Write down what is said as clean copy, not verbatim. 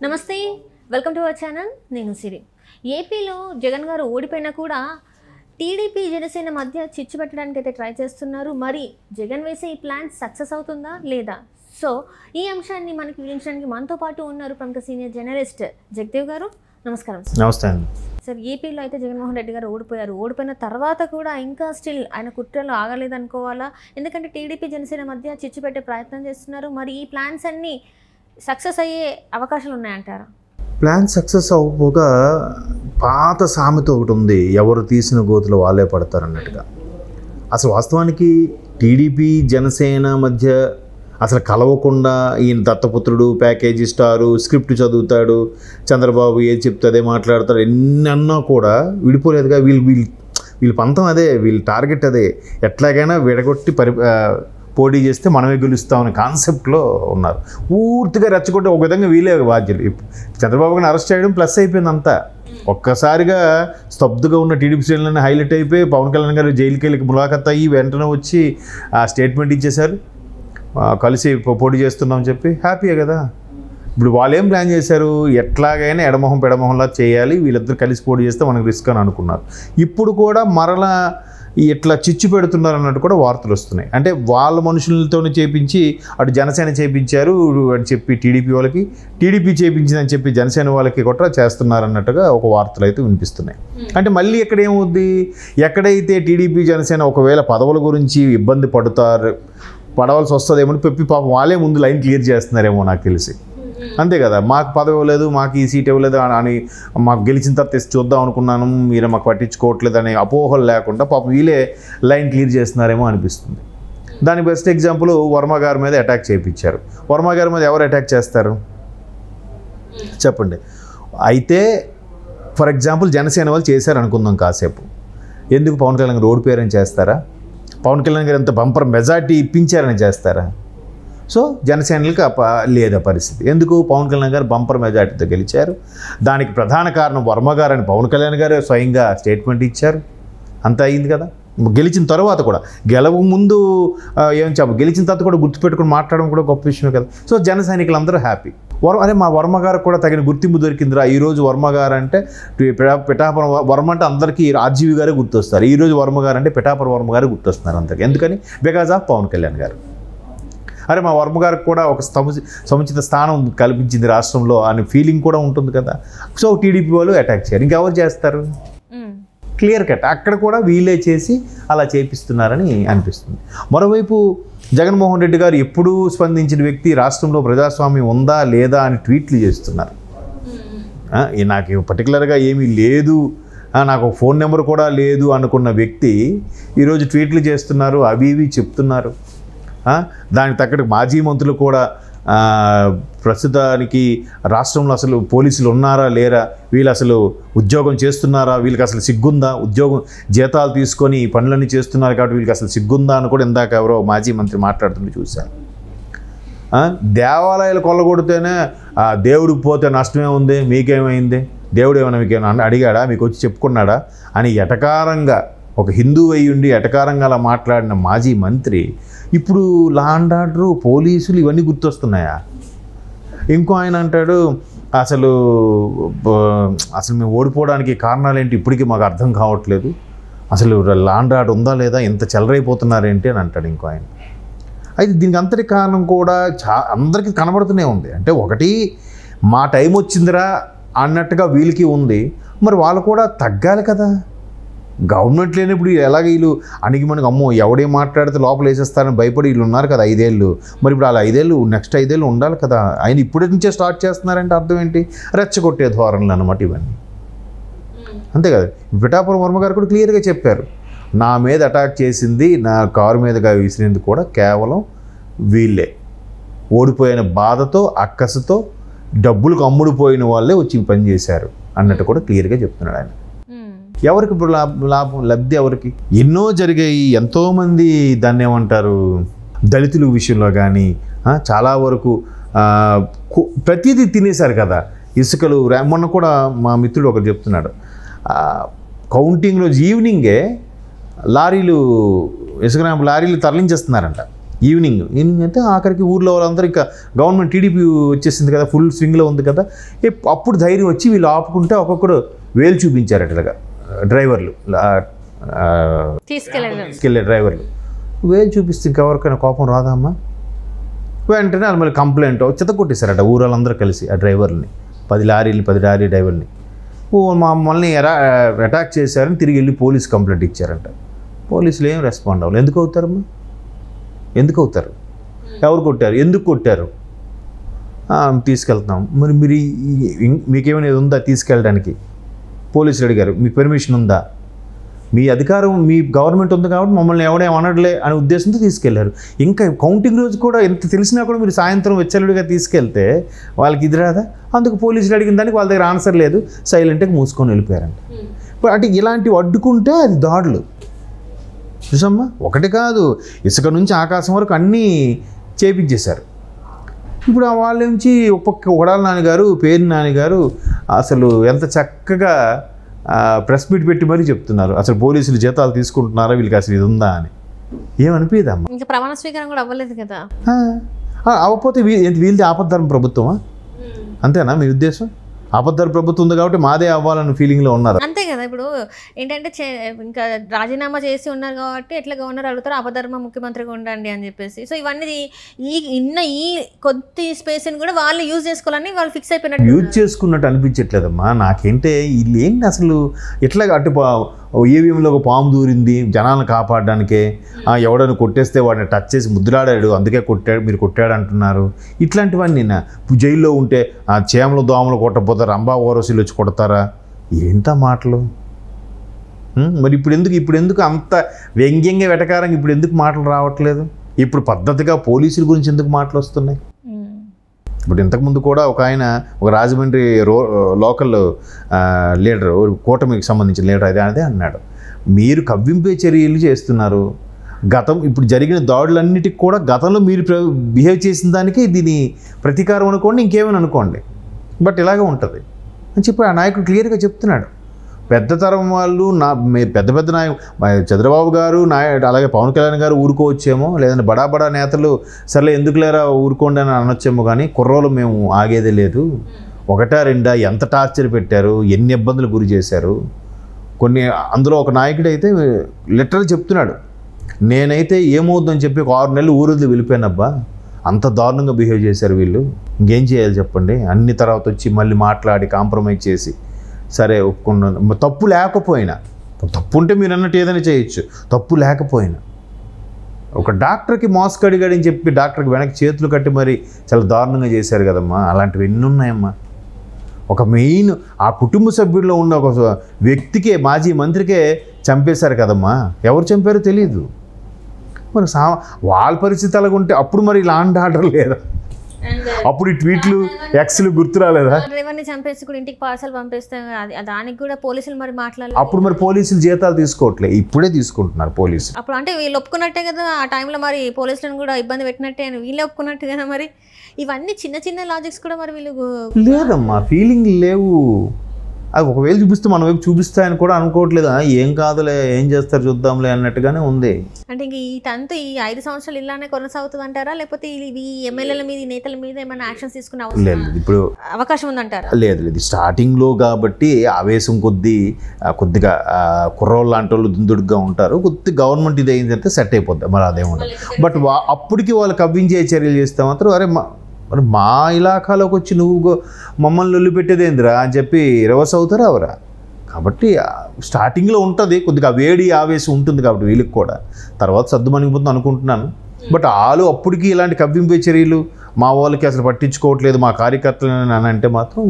నమస్తే welcome to our channel నేను సిరి ఏపీలో జగన్ గారు ఓడిపోయినా కూడా టీడీపీ జనసేన మధ్య చిచ్చు పెట్టడానికి అయితే ట్రై చేస్తున్నారు మరి జగన్ వేసే ఈ ప్లాన్ సక్సెస్ అవుతుందా లేదా సో ఈ అంశాన్ని మనకి వివరించడానికి మనతో పాటు ఉన్నారు ప్రముఖ సీనియర్ జర్నలిస్ట్ జగదేవ్ గారు నమస్కారం నమస్తే అండి సార్ ఏపీలో అయితే జగన్మోహన్ రెడ్డి గారు ఓడిపోయిన తర్వాత కూడా ఇంకా స్టిల్ ఆయన కుట్రలు ఆగలేదు అనుకోవాలా ఎందుకంటే టీడీపీ జనసేన మధ్య చిచ్చు పెట్టే ప్రయత్నం చేస్తున్నారు మరి ఈ ప్లాన్స్ అన్నీ సక్సెస్ అయ్యే అవకాశాలు ఉన్నాయంటారా ప్లాన్ సక్సెస్ అవ్వకపోగా పాత సామెత ఒకటి ఉంది ఎవరు తీసిన గోతులు వాళ్ళే పడతారు అన్నట్టుగా అసలు వాస్తవానికి టీడీపీ జనసేన మధ్య అసలు కలవకుండా ఈయన దత్తపుత్రుడు ప్యాకేజీ స్టారు స్క్రిప్ట్ చదువుతాడు చంద్రబాబు ఏది చెప్తే అదే మాట్లాడతాడు ఎన్నన్నా కూడా విడిపోలేదుగా వీళ్ళ పంతం అదే వీళ్ళ టార్గెట్ అదే ఎట్లాగైనా విడగొట్టి పోటీ చేస్తే మనమే గెలుస్తామనే కాన్సెప్ట్లో ఉన్నారు పూర్తిగా రెచ్చగొట్టి ఒక విధంగా వీలే బాధ్యులు చంద్రబాబు గారిని అరెస్ట్ చేయడం ప్లస్ అయిపోయింది అంతా ఒక్కసారిగా స్తబ్దుగా ఉన్న టీడీపీ శ్రేణులన్నీ హైలైట్ అయిపోయి పవన్ కళ్యాణ్ గారు జైలుకి వెళ్ళి ములాఖత్ అయ్యి వెంటనే వచ్చి ఆ స్టేట్మెంట్ ఇచ్చేశారు కలిసి పోటీ చేస్తున్నామని చెప్పి హ్యాపీయే కదా ఇప్పుడు వాళ్ళు ఏం ప్లాన్ చేశారు ఎట్లాగైనా ఎడమొహం పెడమొహంలా చేయాలి వీళ్ళిద్దరు కలిసి పోటీ చేస్తే మనకు రిస్క్ అని అనుకున్నారు ఇప్పుడు కూడా మరలా ఇట్లా చిచ్చు పెడుతున్నారు అన్నట్టు కూడా వార్తలు వస్తున్నాయి అంటే వాళ్ళ మనుషులతోనే చేపించి అటు జనసేన చేపించారు అని చెప్పి టీడీపీ చేపించిందని చెప్పి జనసేన వాళ్ళకి కూడా చేస్తున్నారు అన్నట్టుగా ఒక వార్తలు అయితే వినిపిస్తున్నాయి అంటే మళ్ళీ ఇక్కడ ఏమవుద్ది ఎక్కడైతే టీడీపీ జనసేన ఒకవేళ పదవుల గురించి ఇబ్బంది పడవలసి వస్తుందేమో పెప్పి పాపం వాళ్ళే ముందు లైన్ క్లియర్ చేస్తున్నారేమో నాకు తెలిసి అంతే కదా మాకు పదవి ఇవ్వలేదు మాకు ఈ సీట్ ఇవ్వలేదు అని మాకు గెలిచిన తర్వాత తెచ్చి చూద్దాం అనుకున్నాను మీరు మాకు పట్టించుకోవట్లేదు అనే అపోహలు లేకుండా పాపం వీళ్ళే లైన్ క్లియర్ చేస్తున్నారేమో అనిపిస్తుంది దాని బెస్ట్ ఎగ్జాంపుల్ వర్మ గారి మీద అటాక్ చేయించారు వర్మ గారి మీద ఎవరు అటాక్ చేస్తారు చెప్పండి అయితే ఫర్ ఎగ్జాంపుల్ జనసేన వాళ్ళు చేశారు అనుకుందాం కాసేపు ఎందుకు పవన్ కళ్యాణ్ గారు ఓడిపోయారని చేస్తారా పవన్ కళ్యాణ్ గారు ఎంత బంపర్ మెజార్టీ ఇప్పించారని చేస్తారా సో జనసేనలకు లేదా పరిస్థితి ఎందుకు పవన్ కళ్యాణ్ గారు బంపర్ మెజార్టీతో గెలిచారు దానికి ప్రధాన కారణం వర్మ గారు అని పవన్ కళ్యాణ్ గారు స్వయంగా స్టేట్మెంట్ ఇచ్చారు అంత అయింది కదా గెలిచిన తర్వాత కూడా ముందు గెలిచిన తర్వాత కూడా గుర్తుపెట్టుకుని మాట్లాడడం కూడా గొప్ప విషయమే కదా సో జన సైనికులందరూ హ్యాపీ అదే మా వర్మ గారికి కూడా తగిన గుర్తింపు దొరికిందిరా ఈరోజు వర్మ గారు అంటే పిఠాపురం వర్మ అంటే అందరికీ ఆర్జీవి గారే గుర్తొస్తారు ఈరోజు వర్మ గారు అంటే పిఠాపురం వర్మ గారే గుర్తొస్తున్నారు అందరికీ ఎందుకని బికాజ్ ఆఫ్ పవన్ కళ్యాణ్ గారు అరే మా వర్మ గారికి కూడా ఒక సముచిత స్థానం కల్పించింది రాష్ట్రంలో అనే ఫీలింగ్ కూడా ఉంటుంది కదా సో టీడీపీ వాళ్ళు అటాక్ చేయరు ఇంకెవరు చేస్తారు క్లియర్ కట్ అక్కడ కూడా వీలే చేసి అలా చేపిస్తున్నారని అనిపిస్తుంది మరోవైపు జగన్మోహన్ రెడ్డి గారు ఎప్పుడూ స్పందించిన వ్యక్తి రాష్ట్రంలో ప్రజాస్వామ్యం ఉందా లేదా అని ట్వీట్లు చేస్తున్నారు నాకు పర్టికులర్గా ఏమీ లేదు నాకు ఫోన్ నెంబర్ కూడా లేదు అనుకున్న వ్యక్తి ఈరోజు ట్వీట్లు చేస్తున్నారు అవి ఇవి చెప్తున్నారు దానికి తగ్గట్టు మాజీ మంత్రులు కూడా ప్రస్తుతానికి రాష్ట్రంలో అసలు పోలీసులు ఉన్నారా లేరా వీళ్ళు అసలు ఉద్యోగం చేస్తున్నారా వీళ్ళకి అసలు సిగ్గుందా ఉద్యోగం జీతాలు తీసుకొని పనులన్నీ చేస్తున్నారు కాబట్టి వీళ్ళకి అసలు సిగ్గుందా అని కూడా ఇందాక ఎవరో మాజీ మంత్రి మాట్లాడుతుంటే చూశాను దేవాలయాలు కొల్లగొడితేనే దేవుడికి పోతే నష్టమే ఉంది మీకేమైంది దేవుడు ఏమైనా మీకేమైనా అడిగాడా మీకు వచ్చి చెప్పుకున్నాడా అని ఎటకారంగా ఒక హిందూ అయి ఉండి ఎటకారంగా అలా మాట్లాడిన మాజీ మంత్రి ఇప్పుడు లా అండ్ ఆర్డర్ పోలీసులు ఇవన్నీ గుర్తొస్తున్నాయా ఇంకో ఆయన అంటాడు అసలు మేము ఓడిపోవడానికి కారణాలు ఏంటి ఇప్పటికీ మాకు అర్థం కావట్లేదు అసలు లా అండ్ ఆర్డర్ ఉందా లేదా ఇంత చెలరైపోతున్నారేంటి అని అంటాడు ఇంకో ఆయన అయితే దీనికి అంతటి కారణం కూడా అందరికీ కనబడుతూనే ఉంది అంటే ఒకటి మా టైం వచ్చిందిరా అన్నట్టుగా వీళ్ళకి ఉంది మరి వాళ్ళు కూడా తగ్గాలి కదా గవర్నమెంట్ లేనప్పుడు ఎలాగ వీళ్ళు అణిగి మనకు అమ్మో ఎవడే మాట్లాడితే లోపల వేసేస్తారని భయపడి వీళ్ళు ఉన్నారు కదా 5 ఏళ్ళు మరి ఇప్పుడు అలా 5 ఏళ్ళు నెక్స్ట్ 5 ఏళ్ళు ఉండాలి కదా ఆయన ఇప్పటి నుంచే స్టార్ట్ చేస్తున్నారంటే అర్థం ఏంటి రెచ్చగొట్టే ధోరణులు అన్నమాట ఇవన్నీ అంతే కదా పిఠాపురం వర్మ గారు కూడా క్లియర్గా చెప్పారు నా మీద అటాక్ చేసింది నా కారు మీదగా విసిరేందుకు కూడా కేవలం వీళ్ళే ఓడిపోయిన బాధతో అక్కసుతో డబ్బులకు అమ్ముడుపోయిన వాళ్ళే వచ్చి పని చేశారు అన్నట్టు కూడా క్లియర్గా చెప్తున్నాడు ఆయన ఎవరికి ఇప్పుడు లాభం లబ్ధి ఎవరికి ఎన్నో జరిగాయి ఎంతోమంది దాన్ని ఏమంటారు దళితుల విషయంలో కానీ చాలా వరకు ప్రతిదీ తినేశారు కదా ఇసుకలు మొన్న కూడా మా మిత్రుడు ఒకరు చెప్తున్నాడు కౌంటింగ్ రోజు ఈవినింగే లారీలు ఇసుక లారీలు తరలించేస్తున్నారంట ఈవినింగ్ అయితే ఆఖరికి ఊర్లో వాళ్ళందరూ ఇంకా గవర్నమెంట్ టీడీపీ వచ్చేసింది కదా, ఫుల్ స్వింగ్లో ఉంది కదా, అప్పుడు ధైర్యం వచ్చి వీళ్ళు ఆపుకుంటే ఒక్కొక్కడు వేలు చూపించారట ఇలాగా డ్రైవర్లు, తీసుకెళ్ళే డ్రైవర్లు వేలు చూపిస్తే ఇంకెవరికైనా కోపం రాదమ్మా? వెంటనే వాళ్ళు మళ్ళీ కంప్లైంట్ చెత్త కొట్టేశారట ఊరాళ్ళందరూ కలిసి ఆ డ్రైవర్ని, 10 లారీ డ్రైవర్ని మమ్మల్ని అటాక్ చేశారని తిరిగి వెళ్ళి పోలీస్ కంప్లైంట్ ఇచ్చారంట. పోలీసులు ఏం రెస్పాండ్ అవ్వాలి. ఎందుకు అవుతారమ్మా? ఎందుకు అవుతారు? ఎవరు కొట్టారు? ఎందుకు కొట్టారు? తీసుకెళ్తున్నాం. మరి మీరు మీకేమైనా ఉందా తీసుకెళ్ళడానికి? పోలీసులు అడిగారు, మీకు పర్మిషన్ ఉందా? మీ అధికారం మీ గవర్నమెంట్ ఉంది కాబట్టి మమ్మల్ని ఎవడేం అనడలే అనే ఉద్దేశంతో తీసుకెళ్లారు. ఇంకా కౌంటింగ్ రోజు కూడా ఎంత తెలిసినా కూడా మీరు సాయంత్రం వెచ్చలుడిగా తీసుకెళ్తే వాళ్ళకి ఇది రాదా? అందుకు పోలీసులు అడిగిన దానికి వాళ్ళ దగ్గర ఆన్సర్ లేదు, సైలెంట్గా మూసుకొని వెళ్ళిపోయారంట. అంటే ఇలాంటివి అడ్డుకుంటే అది దాడులు. చూసమ్మా, ఒకటి కాదు, ఇసుక నుంచి ఆకాశం వరకు అన్నీ చేపించేశారు. ఇప్పుడు వాళ్ళ నుంచి కొడాల నాన్నగారు, పేరు నాన్నగారు అసలు ఎంత చక్కగా ప్రెస్ మీట్ పెట్టి మరీ చెప్తున్నారు, అసలు పోలీసులు జీతాలు తీసుకుంటున్నారా, వీళ్ళకి అసలు ఇది ఉందా అని. ఏమనిపించదమ్మా? ఇంకా ప్రమాణ స్వీకారం కూడా అవ్వలేదు కదా. అవ్వకపోతే వీళ్ళది ఆపద్ధర్మ ప్రభుత్వమా? అంతేనా మీ ఉద్దేశం? ఆపద్ధర్మ ప్రభుత్వం ఉంది కాబట్టి మాదే అవ్వాలన్న ఫీలింగ్లో ఉన్నారు. అంతే కదా. ఇప్పుడు ఏంటంటే ఇంకా రాజీనామా చేసి ఉన్నారు కాబట్టి ఎట్లా గవర్నర్ అడుగుతారు ఆపద్ధర్మ ముఖ్యమంత్రిగా ఉండండి అని చెప్పేసి. సో ఇవన్నీ ఈ కొద్ది స్పేస్ని కూడా వాళ్ళు యూజ్ చేసుకోవాలని వాళ్ళు ఫిక్స్ అయిపోయినట్టు, యూజ్ చేసుకున్నట్టు అనిపించట్లేదమ్మా నాకేంటే. వీళ్ళు ఏంటి అసలు ఎట్లా అటు ఈవీఎంలో ఒక పాము దూరింది జనాలను కాపాడడానికే, ఎవడని కొట్టేస్తే వాడిని టచ్ చేసి ముద్దులాడాడు అందుకే కొట్టాడు, మీరు కొట్టాడు అంటున్నారు. ఇట్లాంటివన్నీ జైల్లో ఉంటే చేమలు దోమలు కొట్టకపోతే రంభా ఓరసీలు వచ్చి కొడతారా? ఏంటా మాటలు? మరి ఇప్పుడు ఎందుకు అంత వ్యంగ్యంగా వెటకారంగా ఇప్పుడు ఎందుకు మాటలు రావట్లేదు? ఇప్పుడు పద్ధతిగా పోలీసుల గురించి ఎందుకు మాటలు వస్తున్నాయి? ఇప్పుడు ఇంతకుముందు కూడా ఒక రాజమండ్రి లోకల్ లీడర్, కూటమికి సంబంధించిన లీడర్ అదే అన్నాడు, మీరు కవ్వింపే చర్యలు చేస్తున్నారు, ఇప్పుడు జరిగిన దాడులన్నిటికి కూడా గతంలో మీరు బిహేవ్ చేసిన దానికి దీని ప్రతీకారం అనుకోండి, ఇంకేమైనా అనుకోండి, బట్ ఇలాగే ఉంటుంది అని చెప్పి ఆ నాయకుడు క్లియర్గా చెప్తున్నాడు. పెద్ద తరం వాళ్ళు పెద్ద చంద్రబాబు గారు అలాగే పవన్ కళ్యాణ్ గారు ఊరుకోవచ్చేమో, లేదంటే బడా నేతలు సర్లే ఎందుకు లేరా ఊరుకోండి అని అనొచ్చేమో, కానీ కుర్రోలు మేము ఆగేదే లేదు. ఒకటా రెండా ఎంత టార్చర్ పెట్టారు, ఎన్ని ఇబ్బందులు గురి చేశారు. అందులో ఒక నాయకుడు అయితే లెటర్ చెప్తున్నాడు, నేనైతే ఏమవుతుందని చెప్పి ఒక 6 నెలలు ఊరుది వెళ్ళిపోయానబ్బా, అంత దారుణంగా బిహేవ్ చేశారు వీళ్ళు, ఇంకేం చేయాలి చెప్పండి. అన్ని తర్వాత వచ్చి మళ్ళీ మాట్లాడి కాంప్రమైజ్ చేసి సరే ఒప్పుకున్నాను. తప్పు లేకపోయినా, తప్పు ఉంటే మీరు అన్నట్టు ఏదైనా చేయొచ్చు, తప్పు లేకపోయినా ఒక డాక్టర్కి మాస్క్ అడిగాడని చెప్పి డాక్టర్కి వెనక్కి చేతులు కట్టి మరి చాలా దారుణంగా చేశారు కదమ్మా. అలాంటివి ఎన్ని ఉన్నాయమ్మా. ఒక మెయిన్ ఆ కుటుంబ సభ్యుల్లో ఉన్న ఒక వ్యక్తికే, మాజీ మంత్రికే చంపేశారు కదమ్మా. ఎవరు చంపారో తెలియదు. మరి వాళ్ళ పరిస్థితి అలాగుంటే అప్పుడు మరి లాండ్ ఆర్డర్ లేదా? అప్పుడు ఈ ట్వీట్లు ఎక్స్లు గుర్తు రాలేదా? డ్రైవర్ని చంపేసి కూడా ఇంటికి పార్సల్ పంపిస్తే దానికి కూడా పోలీసులు మరి మాట్లాడాలి. అప్పుడు మరి పోలీసులు జీతాలు తీసుకోవట్లే, ఇప్పుడే తీసుకుంటున్నారు పోలీసులు. అప్పుడు అంటే వీళ్ళు ఒప్పుకున్నట్టే కదా ఆ టైంలో, మరి పోలీసులను కూడా ఇబ్బంది పెట్టినట్టే వీళ్ళే ఒప్పుకున్నట్టు కదా. మరి ఇవన్నీ చిన్న లాజిక్స్ కూడా మరి వీళ్ళు లేదమ్మా, ఫీలింగ్ లేవు. అది ఒకవేళ చూపిస్తే మన వైపు చూపిస్తాయని కూడా అనుకోవట్లేదు. ఏం కాదులే, ఏం చేస్తారు చూద్దాంలే అన్నట్టుగానే ఉంది. అంటే ఇంక ఈ 5 సంవత్సరాలు ఇలానే కొనసాగుతుంది అంటారా, లేకపోతే ఈ ఎమ్మెల్యేల మీద, నేతల మీద ఏమైనా యాక్షన్స్ తీసుకునే ఇప్పుడు అవకాశం ఉందంటారా? లేదు, స్టార్టింగ్లో కాబట్టి ఆవేశం కొద్దిగా కుర్రోళ్ళు లాంటి వాళ్ళు దుందుడుగా ఉంటారు. కొద్దిగా గవర్నమెంట్ ఇది అయిందంటే సెట్ అయిపోద్ది, మరి అదేముండదు. బట్ అప్పటికి వాళ్ళు కవ్వించే చర్యలు చేస్తే మాత్రం అరే మరి మా ఇలాకాలోకి వచ్చి నువ్వు మమ్మల్ని లొల్లి పెట్టేదేందిరా అని చెప్పి రివర్స్ అవుతారా అవరా. కాబట్టి స్టార్టింగ్లో ఉంటుంది కొద్దిగా వేడి ఆవేశం ఉంటుంది కాబట్టి వీళ్ళకి కూడా, తర్వాత సర్దుమణిగిపోతుంది అనుకుంటున్నాను. బట్ అప్పటికి ఇలాంటి కవ్వింపే చర్యలు మా వాళ్ళకి అసలు పట్టించుకోవట్లేదు మా కార్యకర్తలు అని అంటే మాత్రం